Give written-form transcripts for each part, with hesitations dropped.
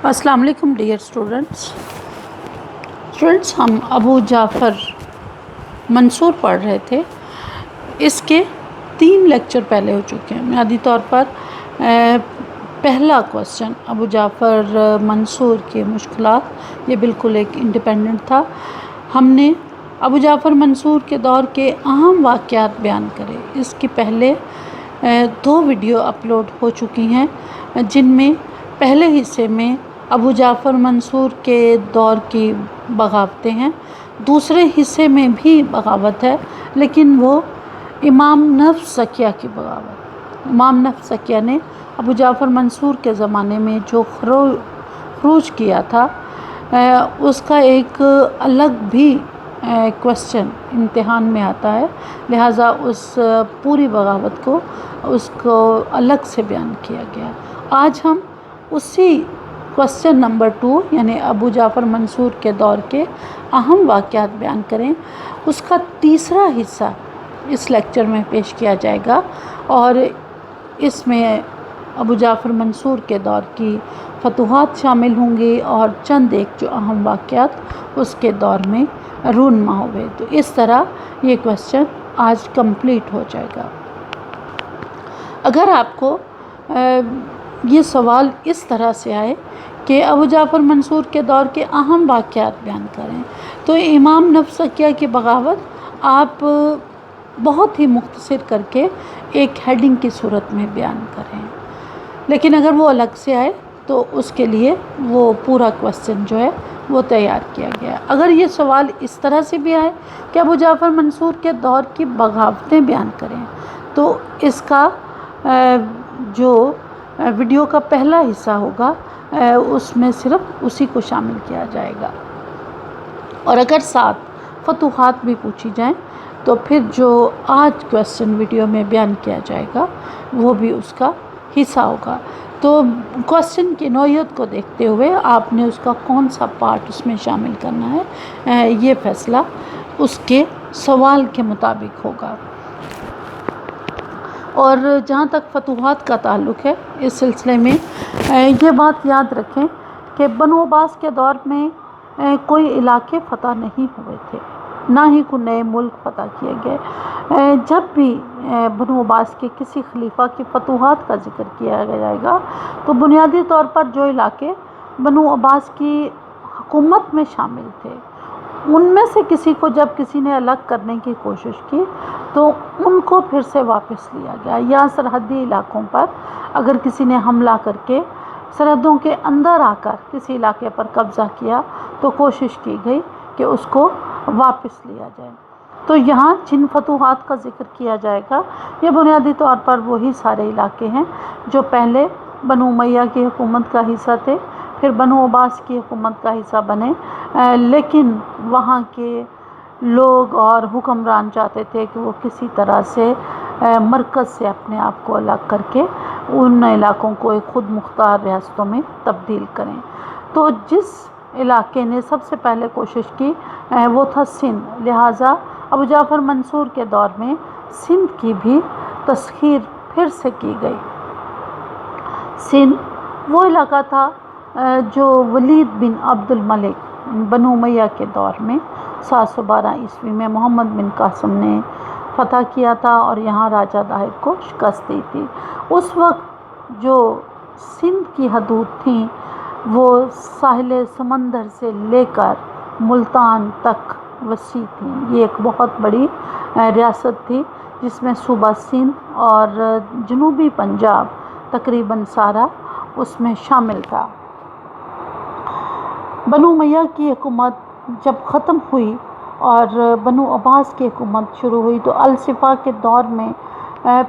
السلام علیکم dear students, ہم ابو جعفر منصور پڑھ رہے تھے۔ اس کے 3 لیکچر پہلے ہو چکے ہیں۔ بنیادی طور پر پہلا کوسچن ابو جعفر منصور کی مشکلات، یہ بالکل ایک انڈیپینڈنٹ تھا۔ ہم نے ابو جعفر منصور کے دور کے اہم واقعات بیان کرے۔ اس کی پہلے 2 ویڈیو اپلوڈ ہو چکی ہیں، جن میں پہلے حصے میں ابو جعفر منصور کے دور کی بغاوتیں ہیں، دوسرے حصے میں بھی بغاوت ہے، لیکن وہ امام نفس زکیہ کی بغاوت۔ امام نفس زکیہ نے ابو جعفر منصور کے زمانے میں جو خروج کیا تھا، اس کا ایک الگ بھی کوسچن امتحان میں آتا ہے، لہٰذا اس پوری بغاوت کو الگ سے بیان کیا گیا۔ آج ہم اسی کوسچن نمبر 2 یعنی ابو جعفر منصور کے دور کے اہم واقعات بیان کریں۔ اس کا تیسرا حصہ اس لیکچر میں پیش کیا جائے گا، اور اس میں ابو جعفر منصور کے دور کی فتوحات شامل ہوں گی اور چند ایک جو اہم واقعات اس کے دور میں رونما ہوئے۔ تو اس طرح یہ کوسچن آج کمپلیٹ ہو جائے گا۔ اگر آپ کو یہ سوال اس طرح سے آئے کہ ابو جعفر منصور کے دور کے اہم واقعات بیان کریں، تو امام نفس زکیہ کی بغاوت آپ بہت ہی مختصر کر کے ایک ہیڈنگ کی صورت میں بیان کریں، لیکن اگر وہ الگ سے آئے تو اس کے لیے وہ پورا کوسچن جو ہے وہ تیار کیا گیا۔ اگر یہ سوال اس طرح سے بھی آئے کہ ابو جعفر منصور کے دور کی بغاوتیں بیان کریں، تو اس کا جو ویڈیو کا پہلا حصہ ہوگا اس میں صرف اسی کو شامل کیا جائے گا، اور اگر ساتھ فتوحات بھی پوچھی جائیں تو پھر جو آج کوسچن ویڈیو میں بیان کیا جائے گا وہ بھی اس کا حصہ ہوگا۔ تو کوسچن کی نوعیت کو دیکھتے ہوئے آپ نے اس کا کون سا پارٹ اس میں شامل کرنا ہے، یہ فیصلہ اس کے سوال کے مطابق ہوگا۔ اور جہاں تک فتوحات کا تعلق ہے، اس سلسلے میں یہ بات یاد رکھیں کہ بنو عباس کے دور میں کوئی علاقے فتح نہیں ہوئے تھے، نہ ہی کوئی نئے ملک فتح کیے گئے۔ جب بھی بنو عباس کے کسی خلیفہ کی فتوحات کا ذکر کیا جائے گا تو بنیادی طور پر جو علاقے بنو عباس کی حکومت میں شامل تھے، ان میں سے کسی کو جب کسی نے الگ کرنے کی کوشش کی تو ان کو پھر سے واپس لیا گیا، یا سرحدی علاقوں پر اگر کسی نے حملہ کر کے سرحدوں کے اندر آ کر کسی علاقے پر قبضہ کیا تو کوشش کی گئی کہ اس کو واپس لیا جائے۔ تو یہاں جن فتوحات کا ذکر کیا جائے گا یہ بنیادی طور پر وہی سارے علاقے ہیں جو پہلے بنو امیہ کی حکومت کا حصہ تھے، پھر بنو عباس کی حکومت کا حصہ بنے، لیکن وہاں کے لوگ اور حکمران چاہتے تھے کہ وہ کسی طرح سے مرکز سے اپنے آپ کو الگ کر کے ان علاقوں کو ایک خود مختار ریاستوں میں تبدیل کریں۔ تو جس علاقے نے سب سے پہلے کوشش کی وہ تھا سندھ، لہٰذا ابو جعفر منصور کے دور میں سندھ کی بھی تسخیر پھر سے کی گئی۔ سندھ وہ علاقہ تھا جو ولید بن عبد الملک بنو امیہ کے دور میں 712 عیسوی میں محمد بن قاسم نے فتح کیا تھا اور یہاں راجہ داہر کو شکست دی تھی۔ اس وقت جو سندھ کی حدود تھیں وہ ساحل سمندر سے لے کر ملتان تک وسیع تھیں۔ یہ ایک بہت بڑی ریاست تھی جس میں صوبہ سندھ اور جنوبی پنجاب تقریباً سارا اس میں شامل تھا۔ بنو امیہ کی حکومت جب ختم ہوئی اور بنو عباس کی حکومت شروع ہوئی تو الصفا کے دور میں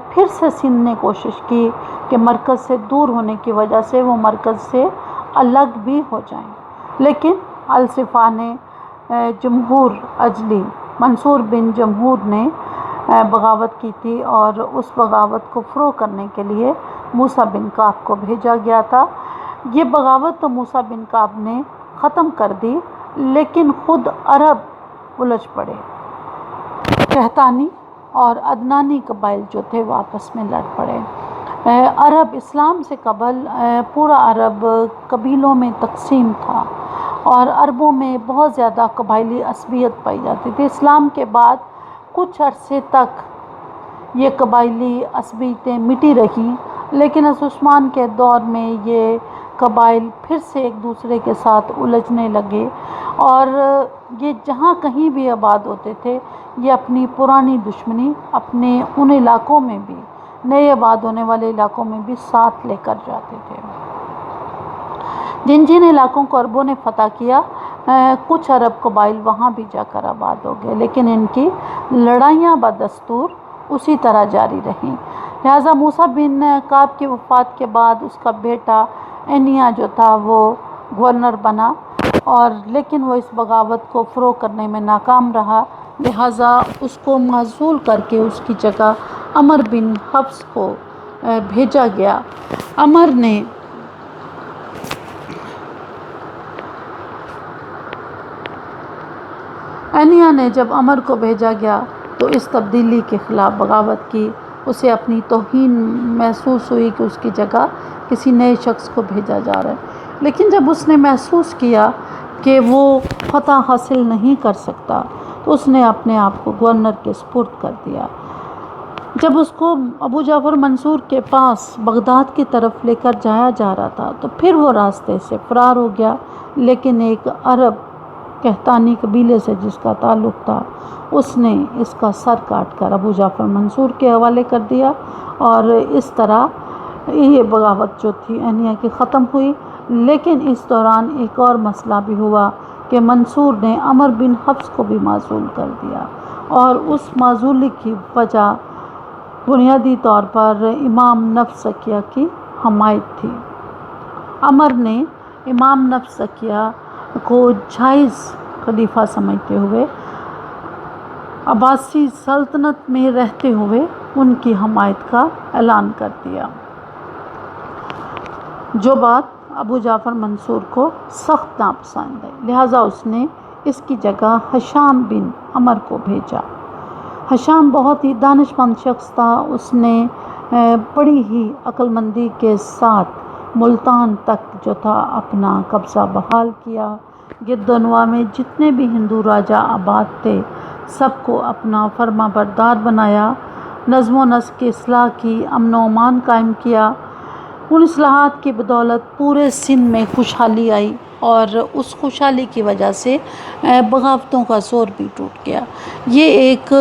پھر سے سندھ نے کوشش کی کہ مرکز سے دور ہونے کی وجہ سے وہ مرکز سے الگ بھی ہو جائیں، لیکن الصفا نے جمہور اجلی منصور بن جمہور نے بغاوت کی تھی، اور اس بغاوت کو فروغ کرنے کے لیے موسیٰ بن کعب کو بھیجا گیا تھا۔ یہ بغاوت تو موسیٰ بن کعب نے ختم کر دی، لیکن خود عرب الجھ پڑے۔ قحطانی اور عدنانی قبائل جو تھے وہ آپس میں لڑ پڑے۔ عرب اسلام سے قبل پورا عرب قبیلوں میں تقسیم تھا اور عربوں میں بہت زیادہ قبائلی عصبیت پائی جاتی تھی۔ اسلام کے بعد کچھ عرصے تک یہ قبائلی عصبیتیں مٹی رہیں، لیکن عثمان کے دور میں یہ قبائل پھر سے ایک دوسرے کے ساتھ الجھنے لگے اور یہ جہاں کہیں بھی آباد ہوتے تھے یہ اپنی پرانی دشمنی اپنے ان علاقوں میں بھی، نئے آباد ہونے والے علاقوں میں بھی ساتھ لے کر جاتے تھے۔ جن جن علاقوں کو عربوں نے فتح کیا کچھ عرب قبائل وہاں بھی جا کر آباد ہو گئے، لیکن ان کی لڑائیاں بدستور اسی طرح جاری رہیں۔ لہٰذا موسیٰ بن کعب کی وفات کے بعد اس کا بیٹا اینیا جو تھا وہ گورنر بنا، اور لیکن وہ اس بغاوت کو فروغ کرنے میں ناکام رہا، لہٰذا اس کو معزول کر کے اس کی جگہ عمر بن حفص کو بھیجا گیا۔ اینیا نے جب عمر کو بھیجا گیا تو اس تبدیلی کے خلاف بغاوت کی۔ اسے اپنی توہین محسوس ہوئی کہ اس کی جگہ کسی نئے شخص کو بھیجا جا رہا ہے، لیکن جب اس نے محسوس کیا کہ وہ فتح حاصل نہیں کر سکتا تو اس نے اپنے آپ کو گورنر کے سپرد کر دیا۔ جب اس کو ابو جعفر منصور کے پاس بغداد کی طرف لے کر جایا جا رہا تھا تو پھر وہ راستے سے فرار ہو گیا، لیکن ایک عرب قحطانی قبیلے سے جس کا تعلق تھا اس نے اس کا سر کاٹ کر ابو جعفر منصور کے حوالے کر دیا، اور اس طرح یہ بغاوت جو تھی اینیا کی ختم ہوئی۔ لیکن اس دوران ایک اور مسئلہ بھی ہوا کہ منصور نے عمر بن حفص کو بھی معزول کر دیا، اور اس معزولی کی وجہ بنیادی طور پر امام نفس سکیہ کی حمایت تھی۔ عمر نے امام نفس سکیہ کو جائز خلیفہ سمجھتے ہوئے عباسی سلطنت میں رہتے ہوئے ان کی حمایت کا اعلان کر دیا، جو بات ابو جعفر منصور کو سخت ناپسند ہے، لہٰذا اس نے اس کی جگہ ہشام بن عمر کو بھیجا۔ ہشام بہت ہی دانش مند شخص تھا، اس نے بڑی ہی عقل مندی کے ساتھ ملتان تک جو تھا اپنا قبضہ بحال کیا۔ گرد و نواح میں جتنے بھی ہندو راجا آباد تھے سب کو اپنا فرما بردار بنایا، نظم و نسق کی اصلاح کی، امن و امان قائم کیا۔ ان اصلاحات کی بدولت پورے سندھ میں خوشحالی آئی، اور اس خوشحالی کی وجہ سے بغاوتوں کا زور بھی ٹوٹ گیا۔ یہ ایک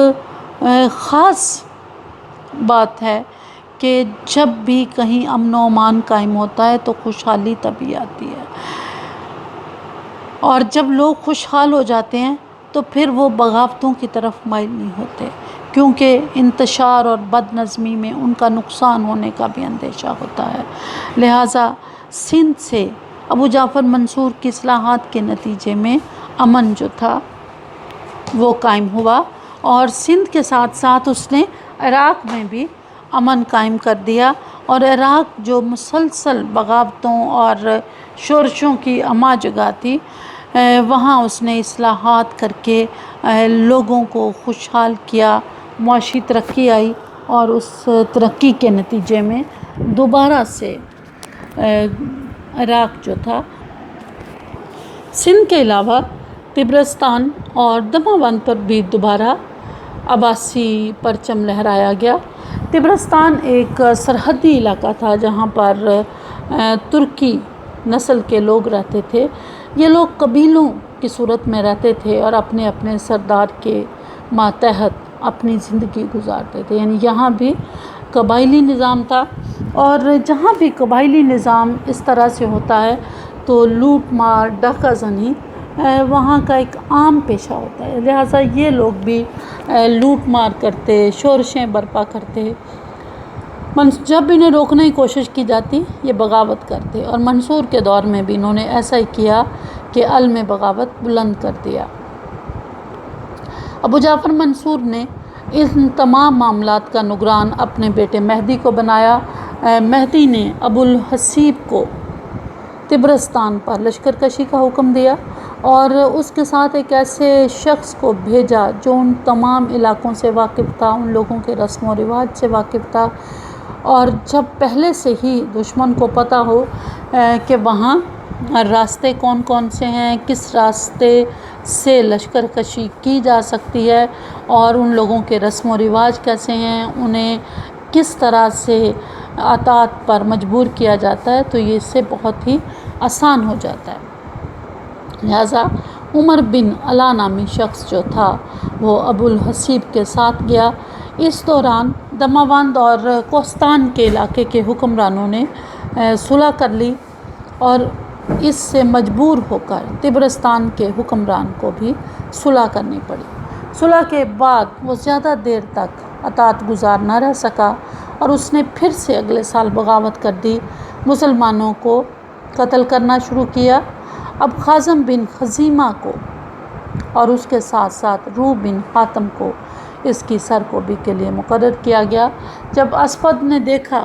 خاص بات ہے کہ جب بھی کہیں امن و امان قائم ہوتا ہے تو خوشحالی تبھی آتی ہے، اور جب لوگ خوشحال ہو جاتے ہیں تو پھر وہ بغاوتوں کی طرف مائل نہیں ہوتے، کیونکہ انتشار اور بد نظمی میں ان کا نقصان ہونے کا بھی اندیشہ ہوتا ہے۔ لہٰذا سندھ سے ابو جعفر منصور کی اصلاحات کے نتیجے میں امن جو تھا وہ قائم ہوا، اور سندھ کے ساتھ ساتھ اس نے عراق میں بھی امن قائم کر دیا، اور عراق جو مسلسل بغاوتوں اور شورشوں کی اماں جگہ تھی وہاں اس نے اصلاحات کر کے لوگوں کو خوشحال کیا، معاشی ترقی آئی، اور اس ترقی کے نتیجے میں دوبارہ سے عراق جو تھا سندھ کے علاوہ طبرستان اور دماوند پر بھی دوبارہ عباسی پرچم لہرایا گیا۔ طبرستان ایک سرحدی علاقہ تھا جہاں پر ترکی نسل کے لوگ رہتے تھے۔ یہ لوگ قبیلوں کی صورت میں رہتے تھے اور اپنے اپنے سردار کے ماتحت اپنی زندگی گزارتے تھے، یعنی یہاں بھی قبائلی نظام تھا، اور جہاں بھی قبائلی نظام اس طرح سے ہوتا ہے تو لوٹ مار ڈاکہ زنی وہاں کا ایک عام پیشہ ہوتا ہے، لہٰذا یہ لوگ بھی لوٹ مار کرتے، شورشیں برپا کرتے۔ جب انہیں روکنے کی کوشش کی جاتی یہ بغاوت کرتے، اور منصور کے دور میں بھی انہوں نے ایسا ہی کیا کہ علم بغاوت بلند کر دیا۔ ابو جعفر منصور نے ان تمام معاملات کا نگران اپنے بیٹے مہدی کو بنایا۔ مہدی نے ابو الحسیب کو طبرستان پر لشکر کشی کا حکم دیا، اور اس کے ساتھ ایک ایسے شخص کو بھیجا جو ان تمام علاقوں سے واقف تھا، ان لوگوں کے رسم و رواج سے واقف تھا، اور جب پہلے سے ہی دشمن کو پتہ ہو کہ وہاں راستے کون کون سے ہیں، کس راستے سے لشکر کشی کی جا سکتی ہے، اور ان لوگوں کے رسم و رواج کیسے ہیں، انہیں کس طرح سے اطاعت پر مجبور کیا جاتا ہے، تو یہ اس سے بہت ہی آسان ہو جاتا ہے۔ لہٰذا عمر بن علا نامی شخص جو تھا وہ ابو الحسیب کے ساتھ گیا۔ اس دوران دماوند اور کوہستان کے علاقے کے حکمرانوں نے صلح کر لی، اور اس سے مجبور ہو کر طبرستان کے حکمران کو بھی صلح کرنی پڑی۔ صلح کے بعد وہ زیادہ دیر تک اطاعت گزار نہ رہ سکا، اور اس نے پھر سے اگلے سال بغاوت کر دی، مسلمانوں کو قتل کرنا شروع کیا۔ اب خازم بن خزیمہ کو اور اس کے ساتھ ساتھ روح بن حاتم کو اس کی سرکوبی کے لیے مقرر کیا گیا۔ جب اسپد نے دیکھا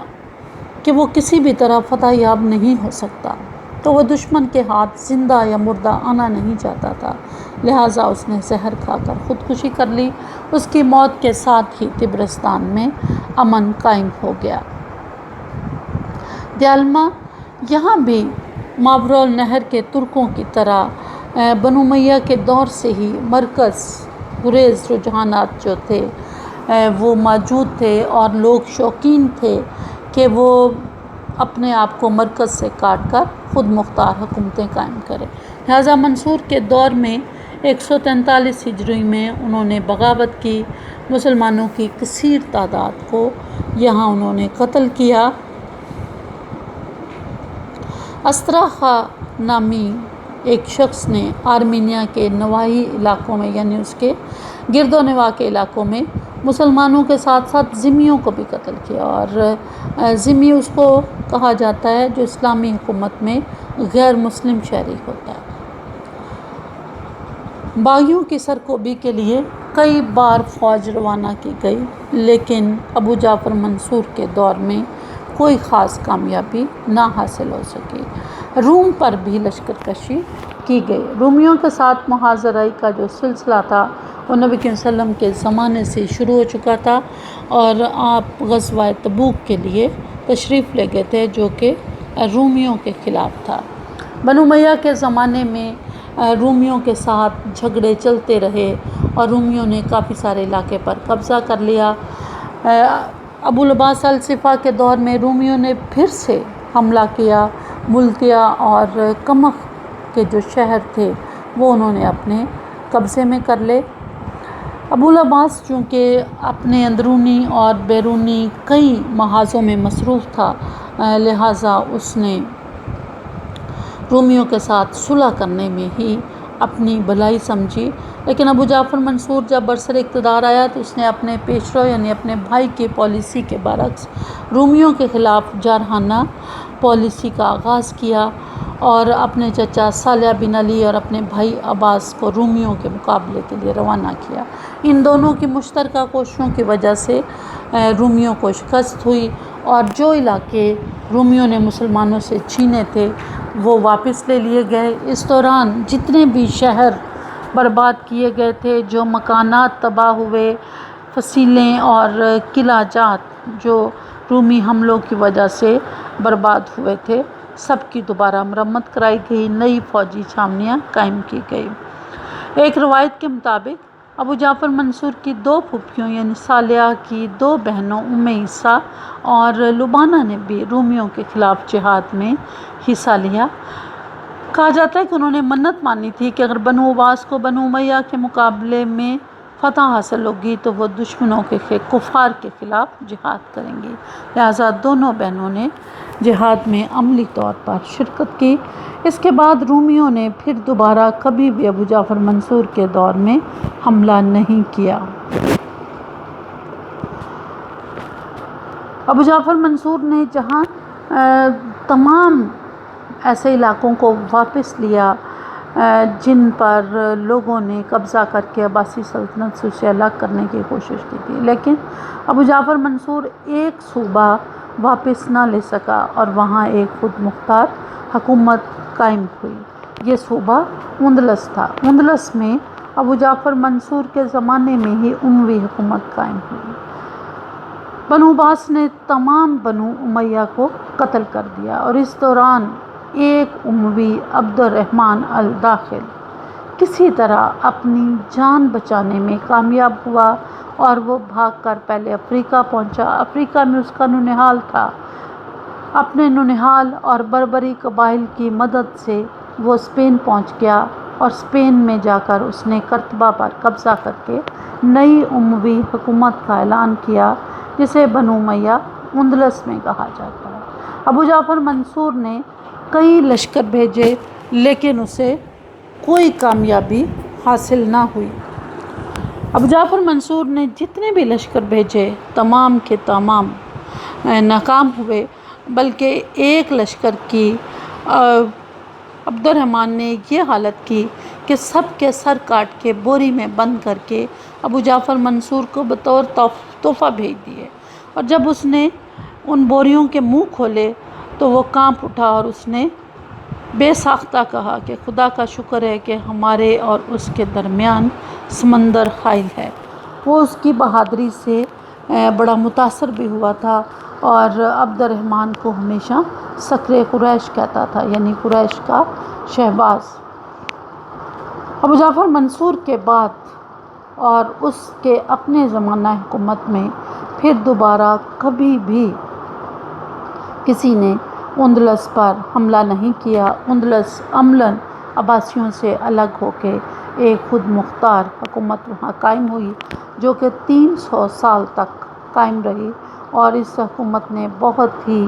کہ وہ کسی بھی طرح فتح یاب نہیں ہو سکتا، تو وہ دشمن کے ہاتھ زندہ یا مردہ آنا نہیں چاہتا تھا، لہٰذا اس نے زہر کھا کر خودکشی کر لی۔ اس کی موت کے ساتھ ہی طبرستان میں امن قائم ہو گیا۔ دیلما یہاں بھی ماوراء النہر کے ترکوں کی طرح بنو امیہ کے دور سے ہی مرکز گریز رجحانات جو تھے وہ موجود تھے، اور لوگ شوقین تھے کہ وہ اپنے آپ کو مرکز سے کاٹ کر خود مختار حکومتیں قائم کریں۔ لہٰذا منصور کے دور میں 143 ہجری میں انہوں نے بغاوت کی، مسلمانوں کی کثیر تعداد کو یہاں انہوں نے قتل کیا۔ استراخا نامی ایک شخص نے آرمینیا کے نواحی علاقوں میں، یعنی اس کے گرد و نواح کے علاقوں میں مسلمانوں کے ساتھ ساتھ ذمیوں کو بھی قتل کیا، اور ذمی اس کو کہا جاتا ہے جو اسلامی حکومت میں غیر مسلم شہری ہوتا ہے۔ باغیوں کی سرکوبی کے لیے کئی بار فوج روانہ کی گئی، لیکن ابو جعفر منصور کے دور میں کوئی خاص کامیابی نہ حاصل ہو سکی۔ روم پر بھی لشکر کشی کی گئی۔ رومیوں کے ساتھ محاذرائی کا جو سلسلہ تھا وہ نبی کریم صلی اللہ علیہ وسلم کے زمانے سے شروع ہو چکا تھا، اور آپ غزوہ تبوک کے لیے تشریف لے گئے تھے جو کہ رومیوں کے خلاف تھا۔ بنو امیہ کے زمانے میں رومیوں کے ساتھ جھگڑے چلتے رہے، اور رومیوں نے کافی سارے علاقے پر قبضہ کر لیا۔ ابو العباس الصفا کے دور میں رومیوں نے پھر سے حملہ کیا، ملتیا اور کمخ کے جو شہر تھے وہ انہوں نے اپنے قبضے میں کر لے۔ ابو العباس چونکہ اپنے اندرونی اور بیرونی کئی محاذوں میں مصروف تھا، لہٰذا اس نے رومیوں کے ساتھ صلح کرنے میں ہی اپنی بھلائی سمجھی۔ لیکن ابو جعفر منصور جب برسر اقتدار آیا تو اس نے اپنے پیشرو یعنی اپنے بھائی کی پالیسی کے برعکس رومیوں کے خلاف جارحانہ پالیسی کا آغاز کیا، اور اپنے چچا صالح بن علی اور اپنے بھائی عباس کو رومیوں کے مقابلے کے لیے روانہ کیا۔ ان دونوں کی مشترکہ کوششوں کی وجہ سے رومیوں کو شکست ہوئی، اور جو علاقے رومیوں نے مسلمانوں سے چھینے تھے وہ واپس لے لیے گئے۔ اس دوران جتنے بھی شہر برباد کیے گئے تھے، جو مکانات تباہ ہوئے، فصیلیں اور قلعہ جات جو رومی حملوں کی وجہ سے برباد ہوئے تھے، سب کی دوبارہ مرمت کرائی گئی، نئی فوجی چھاونیاں قائم کی گئی۔ ایک روایت کے مطابق ابو جعفر منصور کی 2 پھوپھیوں یعنی صالحہ کی 2 بہنوں ام عیسیٰ اور لبانہ نے بھی رومیوں کے خلاف جہاد میں حصہ لیا۔ کہا جاتا ہے کہ انہوں نے منت مانی تھی کہ اگر بنو عباس کو بنو امیہ کے مقابلے میں فتح حاصل ہوگی تو وہ دشمنوں کے کفار کے خلاف جہاد کریں گی، لہٰذا دونوں بہنوں نے جہاد میں عملی طور پر شرکت کی۔ اس کے بعد رومیوں نے پھر دوبارہ کبھی بھی ابو جعفر منصور کے دور میں حملہ نہیں کیا۔ ابو جعفر منصور نے جہاں تمام ایسے علاقوں کو واپس لیا جن پر لوگوں نے قبضہ کر کے عباسی سلطنت سے اسے الگ کرنے کی کوشش کی تھی، لیکن ابو جعفر منصور ایک صوبہ واپس نہ لے سکا، اور وہاں ایک خود مختار حکومت قائم ہوئی۔ یہ صوبہ اندلس تھا۔ اندلس میں ابو جعفر منصور کے زمانے میں ہی اموی حکومت قائم ہوئی۔ بنو عباس نے تمام بنو امیہ کو قتل کر دیا، اور اس دوران ایک اموی عبد الرحمن الداخل کسی طرح اپنی جان بچانے میں کامیاب ہوا، اور وہ بھاگ کر پہلے افریقہ پہنچا۔ افریقہ میں اس کا نونہال تھا۔ اپنے نونہال اور بربری قبائل کی مدد سے وہ اسپین پہنچ گیا، اور اسپین میں جا کر اس نے قرطبہ پر قبضہ کر کے نئی اموی حکومت کا اعلان کیا، جسے بنو امیہ اندلس میں کہا جاتا ہے۔ ابو جعفر منصور نے کئی لشکر بھیجے، لیکن اسے کوئی کامیابی حاصل نہ ہوئی۔ ابو جعفر منصور نے جتنے بھی لشکر بھیجے تمام کے تمام ناکام ہوئے، بلکہ ایک لشکر کی عبد الرحمن نے یہ حالت کی کہ سب کے سر کاٹ کے بوری میں بند کر کے ابو جعفر منصور کو بطور تحفہ بھیج دیے، اور جب اس نے ان بوریوں کے منہ کھولے تو وہ کانپ اٹھا، اور اس نے بے ساختہ کہا کہ خدا کا شکر ہے کہ ہمارے اور اس کے درمیان سمندر حائل ہے۔ وہ اس کی بہادری سے بڑا متاثر بھی ہوا تھا، اور عبد الرحمن کو ہمیشہ صقر قریش کہتا تھا، یعنی قریش کا شہباز۔ ابو جعفر منصور کے بعد اور اس کے اپنے زمانہ حکومت میں پھر دوبارہ کبھی بھی کسی نے اندلس پر حملہ نہیں کیا۔ اندلس عملاً عباسیوں سے الگ ہو کے ایک خود مختار حکومت وہاں قائم ہوئی، جو کہ 300 سال تک قائم رہی، اور اس حکومت نے بہت ہی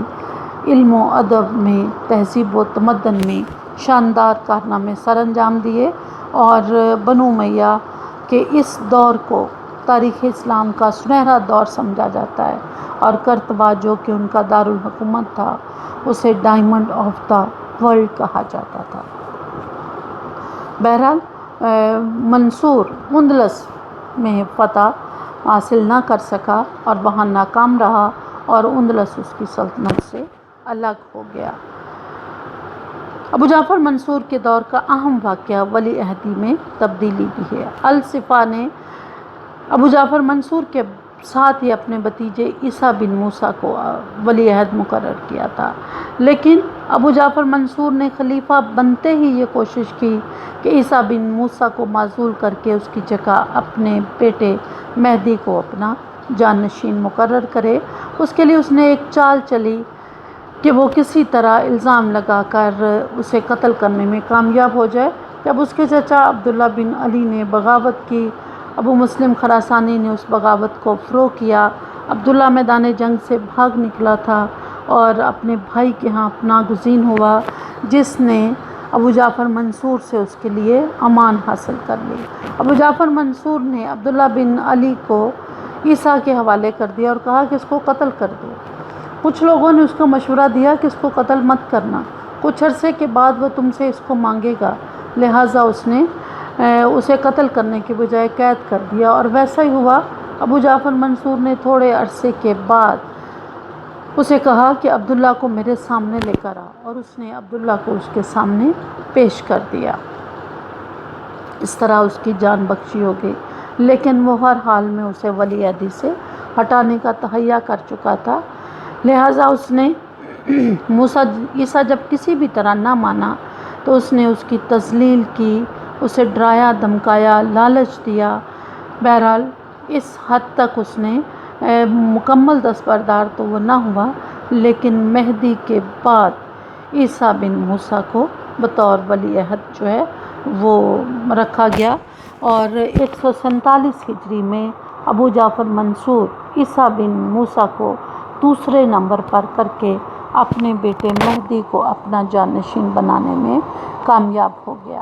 علم و ادب میں، تہذیب و تمدن میں شاندار کارنامے سر انجام دیے، اور بنو امیہ کے اس دور کو تاریخ اسلام کا سنہرا دور سمجھا جاتا ہے، اور قرطبہ جو کہ ان کا دارالحکومت تھا اسے ڈائمنڈ آف دا ورلڈ کہا جاتا تھا۔ بہرحال منصور اندلس میں فتح حاصل نہ کر سکا اور وہاں ناکام رہا، اور اندلس اس کی سلطنت سے الگ ہو گیا۔ ابو جعفر منصور کے دور کا اہم واقعہ ولی عہدی میں تبدیلی بھی ہے۔ الصفا نے ابو جعفر منصور کے ساتھ ہی اپنے بھتیجے عیسیٰ بن موسیٰ کو ولی عہد مقرر کیا تھا، لیکن ابو جعفر منصور نے خلیفہ بنتے ہی یہ کوشش کی کہ عیسیٰ بن موسیٰ کو معزول کر کے اس کی جگہ اپنے بیٹے مہدی کو اپنا جانشین مقرر کرے۔ اس کے لیے اس نے ایک چال چلی کہ وہ کسی طرح الزام لگا کر اسے قتل کرنے میں کامیاب ہو جائے۔ جب اس کے چچا عبداللہ بن علی نے بغاوت کی، ابو مسلم خراسانی نے اس بغاوت کو فروغ کیا۔ عبداللہ میدان جنگ سے بھاگ نکلا تھا اور اپنے بھائی کے ہاں پناہ گزین ہوا، جس نے ابو جعفر منصور سے اس کے لیے امان حاصل کر لی۔ ابو جعفر منصور نے عبداللہ بن علی کو عیسیٰ کے حوالے کر دیا اور کہا کہ اس کو قتل کر دو۔ کچھ لوگوں نے اس کو مشورہ دیا کہ اس کو قتل مت کرنا، کچھ عرصے کے بعد وہ تم سے اس کو مانگے گا، لہٰذا اس نے اسے قتل کرنے کے بجائے قید کر دیا، اور ویسا ہی ہوا۔ ابو جعفر منصور نے تھوڑے عرصے کے بعد اسے کہا کہ عبداللہ کو میرے سامنے لے کر آ، اور اس نے عبداللہ کو اس کے سامنے پیش کر دیا۔ اس طرح اس کی جان بخشی ہو گئی، لیکن وہ ہر حال میں اسے ولی عہدی سے ہٹانے کا تہیہ کر چکا تھا، لہٰذا اس نے عیسیٰ جب کسی بھی طرح نہ مانا تو اس نے اس کی تذلیل کی، اسے ڈرایا دھمکایا، لالچ دیا۔ بہرحال اس حد تک اس نے مکمل دستبردار تو وہ نہ ہوا، لیکن مہدی کے بعد عیسیٰ بن موسیٰ کو بطور ولی عہد جو ہے وہ رکھا گیا، اور 147 ہجری میں ابو جعفر منصور عیسیٰ بن موسیٰ کو دوسرے نمبر پر کر کے اپنے بیٹے مہدی کو اپنا جانشین بنانے میں کامیاب ہو گیا۔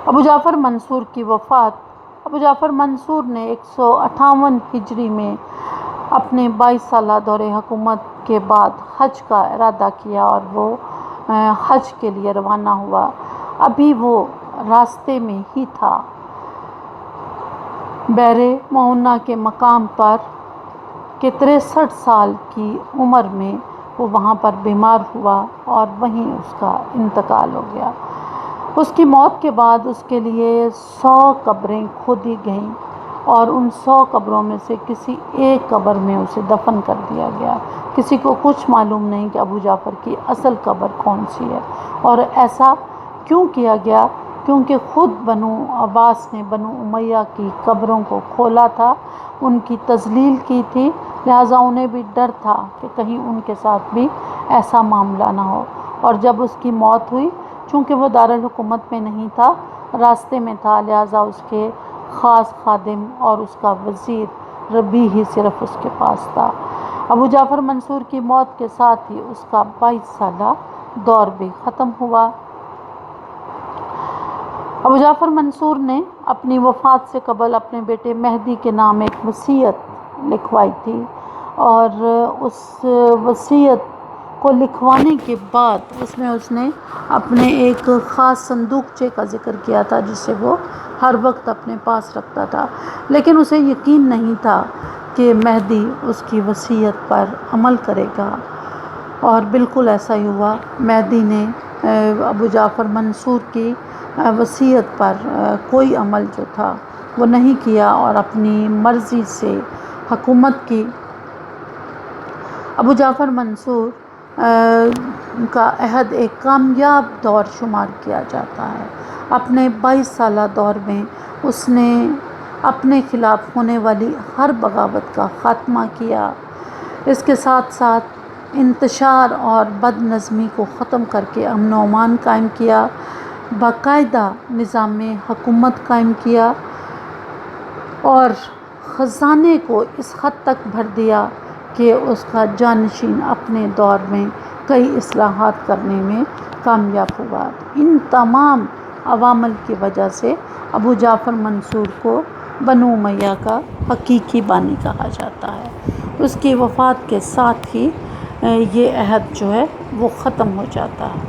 ابو جعفر منصور کی وفات۔ ابو جعفر منصور نے 158 ہجری میں اپنے 22 سالہ دور حکومت کے بعد حج کا ارادہ کیا، اور وہ حج کے لیے روانہ ہوا۔ ابھی وہ راستے میں ہی تھا، بئر معونہ کے مقام پر کہ 63 سال کی عمر میں وہ وہاں پر بیمار ہوا، اور وہیں اس کا انتقال ہو گیا۔ اس کی موت کے بعد اس کے لیے 100 قبریں کھودی گئیں، اور ان 100 قبروں میں سے کسی ایک قبر میں اسے دفن کر دیا گیا۔ کسی کو کچھ معلوم نہیں کہ ابو جعفر کی اصل قبر کون سی ہے، اور ایسا کیوں کیا گیا؟ کیونکہ خود بنو عباس نے بنو امیہ کی قبروں کو کھولا تھا، ان کی تذلیل کی تھی، لہٰذا انہیں بھی ڈر تھا کہ کہیں ان کے ساتھ بھی ایسا معاملہ نہ ہو۔ اور جب اس کی موت ہوئی، چونکہ وہ دارالحکومت میں نہیں تھا، راستے میں تھا، لہٰذا اس کے خاص خادم اور اس کا وزیر ربیع ہی صرف اس کے پاس تھا۔ ابو جعفر منصور کی موت کے ساتھ ہی اس کا 22 سالہ دور بھی ختم ہوا۔ ابو جعفر منصور نے اپنی وفات سے قبل اپنے بیٹے مہدی کے نام ایک وصیت لکھوائی تھی، اور اس وصیت کو لکھوانے کے بعد اس نے اپنے ایک خاص صندوقچے کا ذکر کیا تھا جسے وہ ہر وقت اپنے پاس رکھتا تھا، لیکن اسے یقین نہیں تھا کہ مہدی اس کی وصیت پر عمل کرے گا، اور بالکل ایسا ہی ہوا۔ مہدی نے ابو جعفر منصور کی وصیت پر کوئی عمل جو تھا وہ نہیں کیا اور اپنی مرضی سے حکومت کی۔ ابو جعفر منصور کا عہد ایک کامیاب دور شمار کیا جاتا ہے۔ اپنے 22 سالہ دور میں اس نے اپنے خلاف ہونے والی ہر بغاوت کا خاتمہ کیا، اس کے ساتھ ساتھ انتشار اور بد نظمی کو ختم کر کے امن و امان قائم کیا، باقاعدہ نظام حکومت قائم کیا، اور خزانے کو اس حد تک بھر دیا کہ اس کا جانشین اپنے دور میں کئی اصلاحات کرنے میں کامیاب ہوا۔ ان تمام عوامل کی وجہ سے ابو جعفر منصور کو بنو امیہ کا حقیقی بانی کہا جاتا ہے۔ اس کی وفات کے ساتھ ہی یہ عہد جو ہے وہ ختم ہو جاتا ہے۔